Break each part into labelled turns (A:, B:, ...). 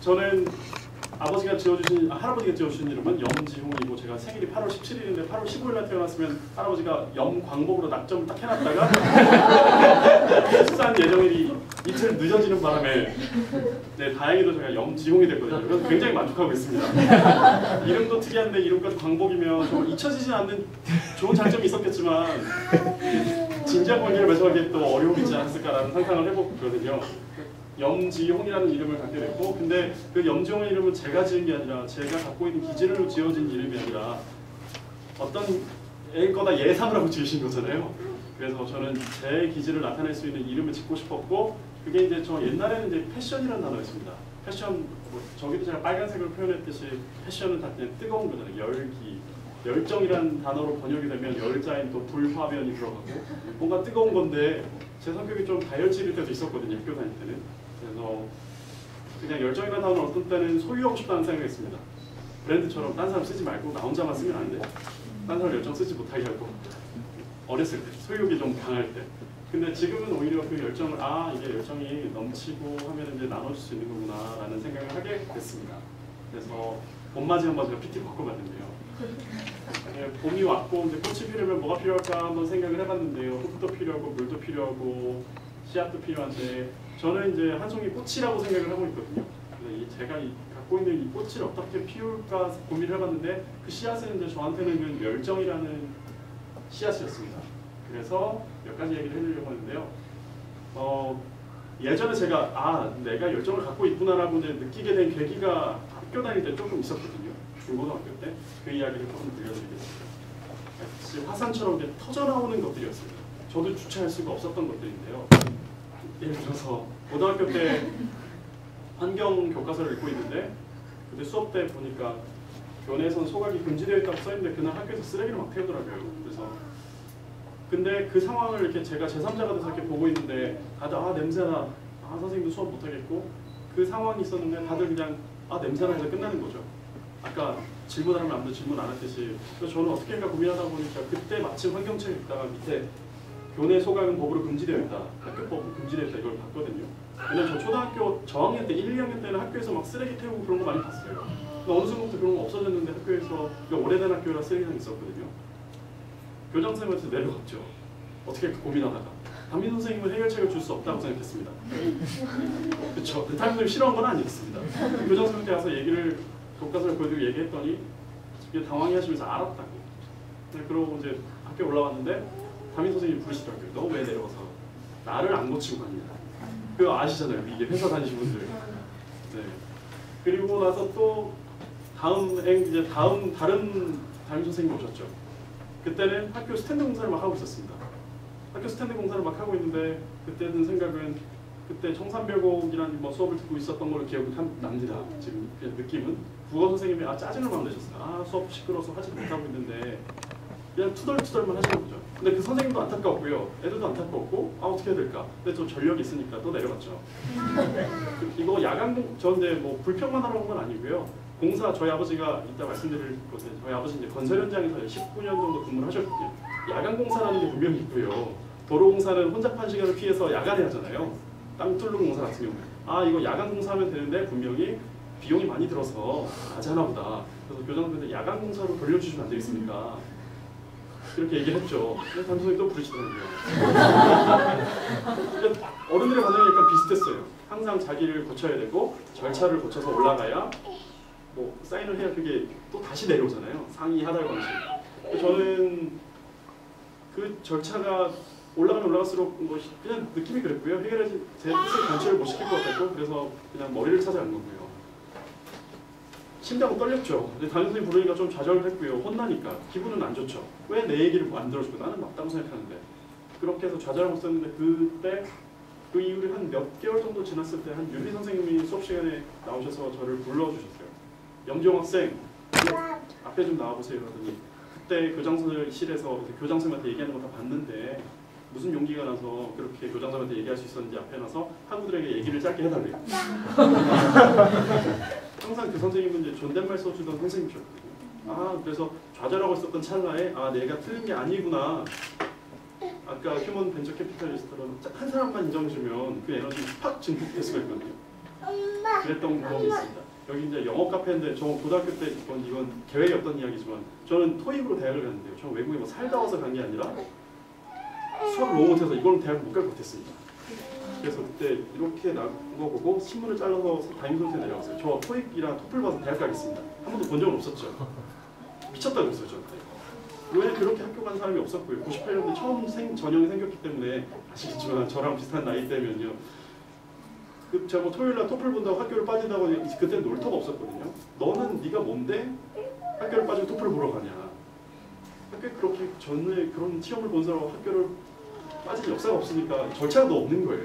A: 저는 아버지가 지어주신, 할아버지가 지어주신 이름은 염지홍이고 제가 생일이 8월 17일인데 8월 15일날 태어났으면 할아버지가 염광복으로 낙점을 딱 해놨다가 출산 예정일이 이틀 늦어지는 바람에 네, 다행히도 제가 염지홍이 됐거든요. 그래서 굉장히 만족하고 있습니다. 이름도 특이한데 이름까지 광복이면 좀 잊혀지지 않는 좋은 장점이 있었겠지만 진지한 관계를 맺어가기에 또 어려움이 있지 않았을까라는 상상을 해보거든요. 염지홍이라는 이름을 갖게 됐고, 근데 그 염지홍의 이름은 제가 지은 게 아니라 제가 갖고 있는 기질로 지어진 이름이 아니라 어떤 애일 거다 예상을 하고 지으신 거잖아요. 그래서 저는 제 기질을 나타낼 수 있는 이름을 짓고 싶었고, 그게 이제 저 옛날에는 이제 패션이라는 단어였습니다. 패션, 뭐 저기도 제가 빨간색으로 표현했듯이 패션은 다 그냥 뜨거운 거잖아요. 열기, 열정이라는 단어로 번역이 되면 열자인 또 불화면이 들어가고 뭔가 뜨거운 건데 제 성격이 좀 다혈질일 때도 있었거든요. 학교 다닐 때는. 그래서 그냥 열정이라는 단어는 어떤 때는 소유하고 싶다는 생각이 있습니다. 브랜드처럼 딴 사람 쓰지 말고 나 혼자만 쓰면 안 돼. 딴 사람 열정 쓰지 못하게 하고 어렸을 때, 소유욕이 좀 강할 때. 근데 지금은 오히려 그 열정을 이게 열정이 넘치고 하면 이제 나눠줄 수 있는 거구나 라는 생각을 하게 됐습니다. 그래서 봄맞이 한번 제가 PT 바꿔봤는데요. 봄이 왔고 이제 꽃이 피려면 뭐가 필요할까 한번 생각을 해봤는데요. 흙도 필요하고 물도 필요하고 씨앗도 필요한데 저는 이제 한 송이 꽃이라고 생각을 하고 있거든요. 제가 갖고 있는 이 꽃을 어떻게 피울까 고민을 해봤는데 그 씨앗은 이제 저한테는 그 열정이라는 씨앗이었습니다. 그래서 몇 가지 얘기를 해드리려고 하는데요. 예전에 제가 내가 열정을 갖고 있구나라고 이제 느끼게 된 계기가 학교 다닐 때 조금 있었거든요. 중고등학교 때 그 이야기를 조금 들려드리겠습니다. 마치 화산처럼 이렇게 터져나오는 것들이었습니다. 저도 주체할 수가 없었던 것들인데요. 예를 들어서 고등학교 때 환경 교과서를 읽고 있는데 그때 수업 때 보니까 교내에선 소각이 금지되어 있다고 써있는데 그날 학교에서 쓰레기를 막 태우더라고요. 그래서 근데 그 상황을 이렇게 제가 제3자가 돼서 이렇게 보고 있는데 다들 냄새나, 선생님도 수업 못하겠고 그 상황이 있었는데 다들 그냥 냄새나 해서 끝나는 거죠. 아까 질문하면 아무도 질문 안 했듯이. 그래서 저는 어떻게 할까 고민하다 보니까 그때 마침 환경책을 읽다가 밑에 교내 소각은 법으로 금지되어 있다, 학교법으로 금지되어 있다 이걸 봤거든요. 왜냐면 저 초등학교 저학년 때 1, 2학년 때는 학교에서 막 쓰레기 태우고 그런 거 많이 봤어요. 어느 순간부터 그런 거 없어졌는데 학교에서 오래된 학교라 쓰레기장 있었거든요. 교장선생님한테 내려갔죠. 어떻게 고민하다가 담임 선생님은 해결책을 줄 수 없다고 생각했습니다. 그렇죠. 담임 선생님 싫어한 건 아니었습니다. 교장 선생님한테 가서 얘기를 교과서를 보여드리고 얘기했더니 당황해하시면서 알았다고. 그러고 이제 학교에 올라왔는데 담임 선생님이 부르시더라고요. 너 왜 내려와서 나를 안 고치고 갔냐. 그거 아시잖아요. 이게 회사 다니신 분들. 네. 그리고 나서 또 다른 담임 선생님 오셨죠. 그때는 학교 스탠드 공사를 막 하고 있었습니다. 학교 스탠드 공사를 막 하고 있는데 그때 든 생각은 그때 청산별곡이라는 수업을 듣고 있었던 걸로 기억이 납니다. 지금 그냥 느낌은 국어 선생님이 짜증을 막 내셨어요. 수업 시끄러워서 하지 못하고 있는데 그냥 투덜투덜만 하시는 거죠. 근데 그 선생님도 안타까웠고요. 애들도 안타까웠고 어떻게 해야 될까. 근데 또 전력이 있으니까 또 내려갔죠. 이거 야간 저인데 불평만 하러 온 건 아니고요. 공사 저희 아버지가 이따 말씀드릴 것은 저희 아버지 이제 건설 현장에서 19년 정도 근무를 하셨거든요. 야간 공사라는 게 분명히 있고요. 도로 공사는 혼잡한 시간을 피해서 야간에 하잖아요. 땅 뚫는 공사 같은 경우에 이거 야간 공사하면 되는데 분명히 비용이 많이 들어서 낮에 하나 보다. 그래서 교장선생님한테 야간 공사로 돌려주시면 안 되겠습니까? 이렇게 얘기했죠. 근데 담임 선생님이 또 부르시더라고요. 어른들의 반응이 약간 비슷했어요. 항상 자기를 고쳐야 되고 절차를 거쳐서 올라가야 사인을 해야 그게 또 다시 내려오잖아요. 상위 하달 방식. 저는 그 절차가 올라가면 올라갈수록 그냥 느낌이 그랬고요. 제 뜻을 관철을 못 시킬 것 같았고 그래서 그냥 머리를 찾아간 거고요. 심장은 떨렸죠. 근데 담임 선생님 부르니까 좀 좌절을 했고요. 혼나니까 기분은 안 좋죠. 왜 내 얘기를 안 들어주고 나는 맞다고 생각하는데. 그렇게 해서 좌절하고 있었는데 그때 그 이후에 한 몇 개월 정도 지났을 때 한 윤리 선생님이 수업 시간에 나오셔서 저를 불러주셨어요. 염지홍 학생 앞에 좀 나와보세요. 그러더니 그때 교장실에서 교장선생님한테 얘기하는 거 다 봤는데 무슨 용기가 나서 그렇게 교장선생님한테 얘기할 수 있었는지 앞에 나서 학우들에게 얘기를 짧게 해달래요. 항상 그 선생님은 이제 존댓말 써주던 선생님이셨거든요. 그래서 좌절하고 있었던 찰나에 내가 틀린 게 아니구나. 아까 휴먼 벤처 캐피탈리스트로 한 사람만 인정해주면 그 에너지 팍 증폭될 수가 있거든요. 그랬던 경험이 있습니다. 여기 이제 영어 카페인데 저 고등학교 때 이건 계획이 없던 이야기지만 저는 토익으로 대학을 갔는데요. 저 외국에 뭐 살다 와서 간 게 아니라 수학 너무 못해서 이거는 대학 못 갈 것 같았습니다. 그래서 그때 이렇게 나온 거 보고 신문을 잘라서 담임선생한테 내려갔어요. 저 토익이랑 토플 봐서 대학 가겠습니다. 한 번도 본 적은 없었죠. 미쳤다고 했어요. 저한테. 왜 그렇게 학교 간 사람이 없었고요. 98년도에 처음 전형이 생겼기 때문에 아시겠지만 저랑 비슷한 나이 때면요. 제가 뭐 토요일날 토플 본다고 학교를 빠진다고 그때는 놀터가 없었거든요. 너는 네가 뭔데 학교를 빠지고 토플 보러 가냐. 학교에 그렇게 전에 그런 시험을 본 사람하고 학교를 빠진 역사가 없으니까 절차도 없는 거예요.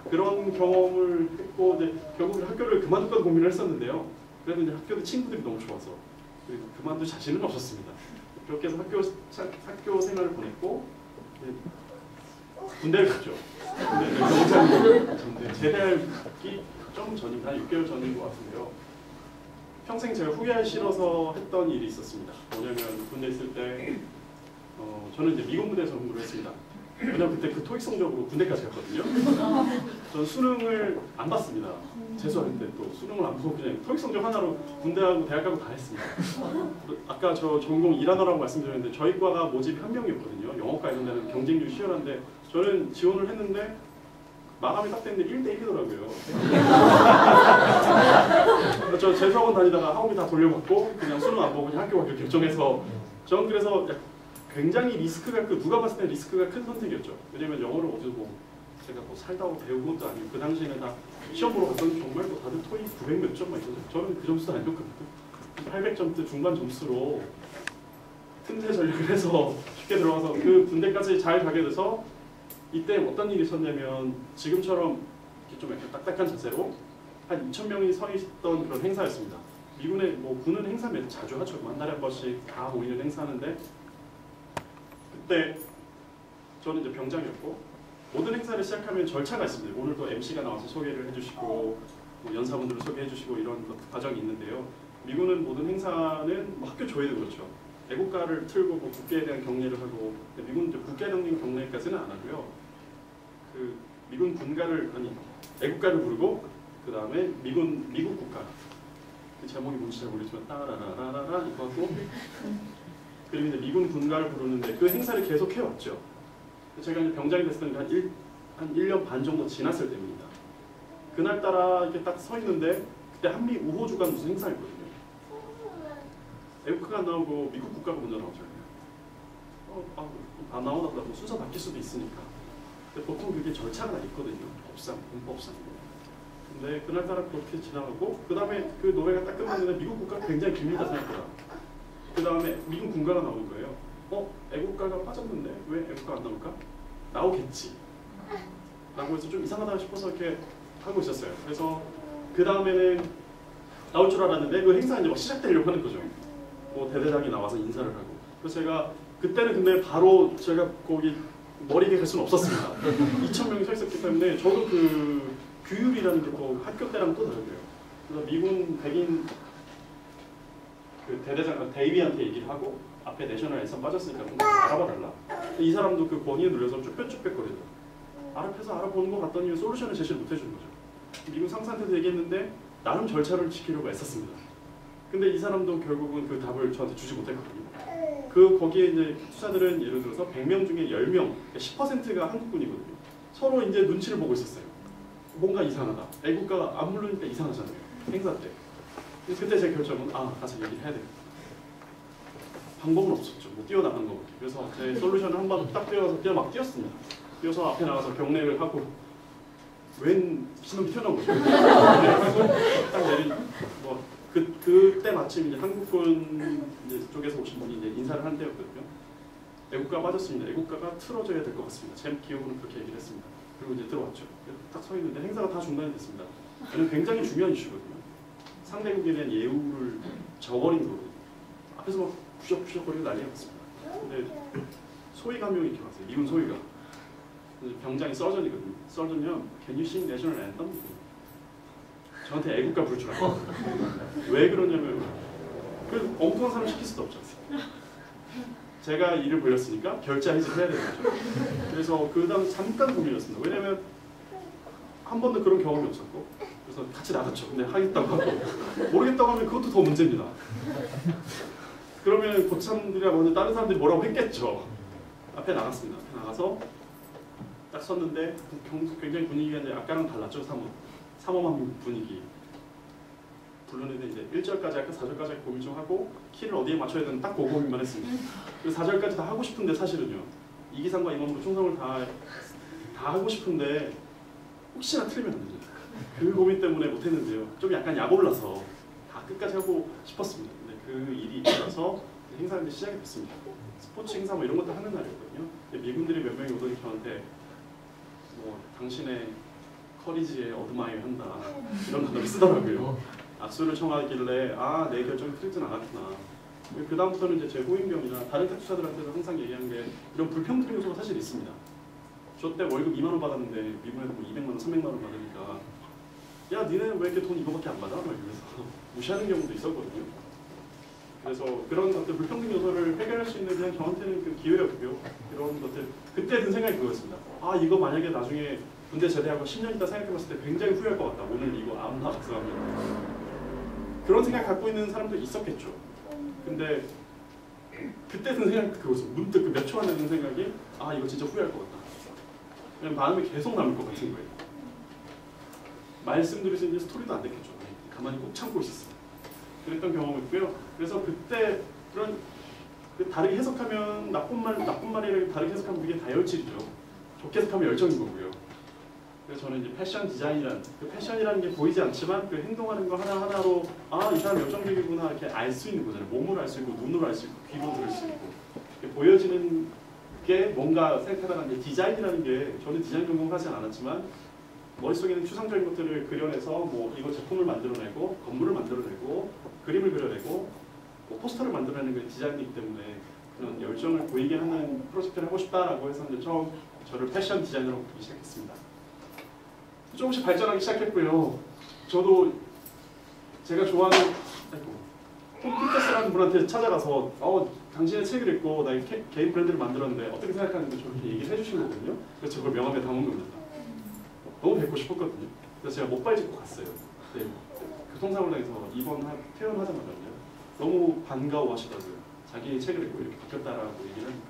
A: 그런 경험을 했고 이제 결국은 학교를 그만둘까 고민을 했었는데요. 그래도 이제 학교 친구들이 너무 좋아서 그만둘 자신은 없었습니다. 그렇게 해서 학교 생활을 보냈고 군대를 갔죠. 근데 제대하기 좀 전인가 6개월 전인 것 같은데요. 평생 제가 후회하기 싫어서 했던 일이 있었습니다. 뭐냐면 군대 있을 때 저는 이제 미군 부대에서 근무를 했습니다. 왜냐면 그때 그 토익 성적으로 군대까지 갔거든요. 전 수능을 안 봤습니다. 재수할 때 또 수능을 안 보고 그냥 토익 성적 하나로 군대하고 대학하고 다 했습니다. 아까 저 전공 일하느라고 말씀드렸는데 저희 과가 모집이 한 명이었거든요. 영어과 이런 데는 경쟁률이 치열한데 저는 지원을 했는데 마감이 딱 됐는데 1대1이더라고요. 저 재수학원 다니다가 학원비 다 돌려받고 그냥 수능 안 보고 그냥 학교 가기로 결정해서 전 그래서 굉장히 리스크가 누가 봤을 때 리스크가 큰 선택이었죠. 왜냐면 영어를 어디서 뭐 제가 뭐 살다 배운 것도 아니고 그 당시에는 다 시험 보러 갔더니 정말 뭐 다들 토익 900 몇 점만 있었어요. 저는 그 점수도 아니었거든요. 800점대 중반 점수로 틈새 전략을 해서 쉽게 들어가서 그 군대까지 잘 가게 돼서 이때 어떤 일이 있었냐면 지금처럼 이렇게 좀 약간 딱딱한 자세로 한 2,000명이 서 있던 그런 행사였습니다. 미군의 뭐 군은 행사 몇 자주 하죠. 한 달에 한 번씩 다 모이는 행사하는데 그때 저는 이제 병장이었고 모든 행사를 시작하면 절차가 있습니다. 오늘도 MC가 나와서 소개를 해주시고 뭐 연사분들을 소개해주시고 이런 과정이 있는데요. 미군은 모든 행사는 뭐 학교 조회도 그렇죠. 애국가를 틀고 뭐 국기에 대한 경례를 하고 미군은 국가령령 경례까지는 안 하고요. 그 미군 군가를 애국가를 부르고 그 다음에 미국 국가 그 제목이 뭔지 잘 모르지만 따라라라라라 이거 하고 그리고 이제 미군 군가를 부르는데 그 행사를 계속 해왔죠. 제가 이제 병장이 됐을 때 한 1년 반 정도 지났을 때입니다. 그날따라 이렇게 딱 서 있는데 그때 한미 우호 주간 무슨 행사였거든요. 애국가가 안 나오고 미국 국가가 먼저 나오잖아요. 안 나오다 보다 순서 바뀔 수도 있으니까. 근데 보통 그게 절차가 있거든요. 문법상. 근데 그날따라 그렇게 지나가고 그 다음에 그 노래가 딱 끝났는데 미국 국가 굉장히 깁니다 생각보다. 그 다음에 미국 군가가 나오는 거예요. 애국가가 빠졌는데 왜 애국가 안 나올까? 나오겠지. 라고 해서 좀 이상하다 싶어서 이렇게 하고 있었어요. 그래서 그 다음에는 나올 줄 알았는데 그 행사가 이제 막 시작되려고 하는 거죠. 뭐 대대장이 나와서 인사를 하고. 그래서 제가 그때는 근데 바로 제가 거기 머리게 갈 수는 없었습니다. 2,000명이 서 있었기 때문에 저도 그 규율이라는 게 또 학교 때랑 또 다르고요. 그래서 미군 백인 그 대대장 대위한테 얘기를 하고 앞에 내셔널 에선 빠졌으니까 알아봐달라. 이 사람도 그 권위에 눌려서 쭈뼛쭈뼛거리더라고요. 앞에서 알아보는 것 같더니 솔루션을 제시를 못 해주는 거죠. 미국 상사한테도 얘기했는데 나름 절차를 지키려고 애썼습니다. 근데 이 사람도 결국은 그 답을 저한테 주지 못했거든요. 거기에 이제 투자들은 예를 들어서 100명 중에 10명, 10%가 한국군이거든요. 서로 이제 눈치를 보고 있었어요. 뭔가 이상하다. 애국가가 안 부르니까 이상하잖아요. 행사 때. 그때 제 결정은 가서 얘기를 해야 되겠다. 방법은 없었죠. 뭐 뛰어나간 거밖에. 그래서 제 솔루션을 한번 딱 뛰어서 그냥 막 뛰었습니다. 뛰어서 앞에 나가서 경례를 하고 웬 신놈이 튀어나온 거죠. 딱 내린 그때 마침 이제 한국군 이제 쪽에서 오신 분이 이제 인사를 한 때였거든요. 애국가 빠졌습니다. 애국가가 틀어져야 될 것 같습니다. 제 기억으로는 그렇게 얘기를 했습니다. 그리고 이제 들어왔죠. 딱 서 있는데 행사가 다 중단이 됐습니다. 이건 굉장히 중요한 이슈거든요. 상대국에 대한 예우를 저버린 거거든요. 앞에서 막 부셔부셔거리고 난리가 났습니다. 근데 소위가 한 명이 이렇게 왔어요. 미군 소위가. 병장이 서전이거든요. 서전이면 Can you sing national anthem? 저한테 애국가 부를 줄 알아요. 왜 그러냐면 그 엉뚱한 사람 시킬 수도 없지 않습니까? 제가 일을 벌렸으니까 결자 해지해야 되는 거죠. 그래서 그 다음 잠깐 고민이었습니다. 왜냐면 한 번도 그런 경험이 없었고 그래서 같이 나갔죠. 근데 하겠다고 하고 모르겠다고 하면 그것도 더 문제입니다. 그러면 고참들이나 먼저 다른 사람들이 뭐라고 했겠죠. 앞에 나갔습니다. 앞에 나가서 딱 섰는데 굉장히 분위기가 이제 아까랑 달랐죠. 삼엄한 분위기. 불렀는데 이제 1절까지 할까 4절까지 고민 좀 하고 키를 어디에 맞춰야 되는 딱 그 고민만 했습니다. 그래서 4절까지 다 하고 싶은데 사실은요. 이기상과 임원부 충성을 다 하고 싶은데 혹시나 틀리면 안 되죠. 그 고민 때문에 못했는데요. 좀 약간 약올라서 다 끝까지 하고 싶었습니다. 근데 그 일이 있어서 행사가 이제 시작이 됐습니다. 스포츠 행사 뭐 이런 것도 하는 날이거든요. 미군들이 몇 명이 오더니 저한테 뭐 당신의 커리지에 어드마이어 한다 이런 단어를 쓰더라고요. 악수를 청하길래 아 내 결정이 틀리진 않았구나. 그 다음부터는 이제 제 호위병이나 다른 특수사들한테도 항상 얘기하는 게 이런 불평등 요소가 사실 있습니다. 저 때 월급 2만 원 받았는데 미국에서 뭐 200만 원, 300만 원 받으니까 야 니네 왜 이렇게 돈 이거밖에 안 받아? 막 이러면서 무시하는 경우도 있었거든요. 그래서 그런 것들 불평등 요소를 해결할 수 있는 그냥 저한테는 그 기회였고요. 이런 것들 그때 든 생각이 그거였습니다. 아 이거 만약에 나중에 군대 제대하고 10년 있다 생각해봤을 때 굉장히 후회할 것 같다. 오늘 이거 아무나 작성하면 그런 생각 갖고 있는 사람도 있었겠죠. 근데 그때 든 생각이 그거였어요. 문득 그 몇 초 안에 든 생각이 아 이거 진짜 후회할 것 같다. 그냥 마음이 계속 남을 것 같은 거예요. 말씀드려서 이제 스토리도 안 됐겠죠. 가만히 꼭 참고 있었어요. 그랬던 경험이었고요. 그래서 그때 그런 다르게 해석하면 나쁜 말이라고 다르게 해석하면 그게 다혈질이죠. 좋게 해석하면 열정인 거고요. 그래서 저는 이제 패션 디자인이라는 그 패션이라는 게 보이지 않지만 그 행동하는 거 하나하나로 아 이 사람 열정적이구나 이렇게 알 수 있는 거잖아요. 몸으로 알 수 있고 눈으로 알 수 있고 귀로 들을 수 있고 보여지는 게 뭔가 생각하다가 이제 디자인이라는 게 저는 디자인 전공하지 않았지만 머릿속에 있는 추상적인 것들을 그려내서 뭐 이거 제품을 만들어내고 건물을 만들어내고 그림을 그려내고 뭐 포스터를 만들어내는 게 디자인이기 때문에 그런 열정을 보이게 하는 프로젝트를 하고 싶다라고 해서 이제 처음 저를 패션 디자이너로 보기 시작했습니다. 조금씩 발전하기 시작했고요. 저도 제가 좋아하는 톰 피터스라는 분한테 찾아가서 당신의 책을 읽고 나 개인 브랜드를 만들었는데 어떻게 생각하는지 저렇게 얘기를 해주신 거거든요. 그래서 저걸 명함에 담은 겁니다. 너무 뵙고 싶었거든요. 그래서 제가 목발 짚고 갔어요. 네. 교통사고를 당해서 퇴원하자마자요. 너무 반가워하시더라고요. 자기 책을 읽고 이렇게 바뀌었다라고 얘기를 합니다.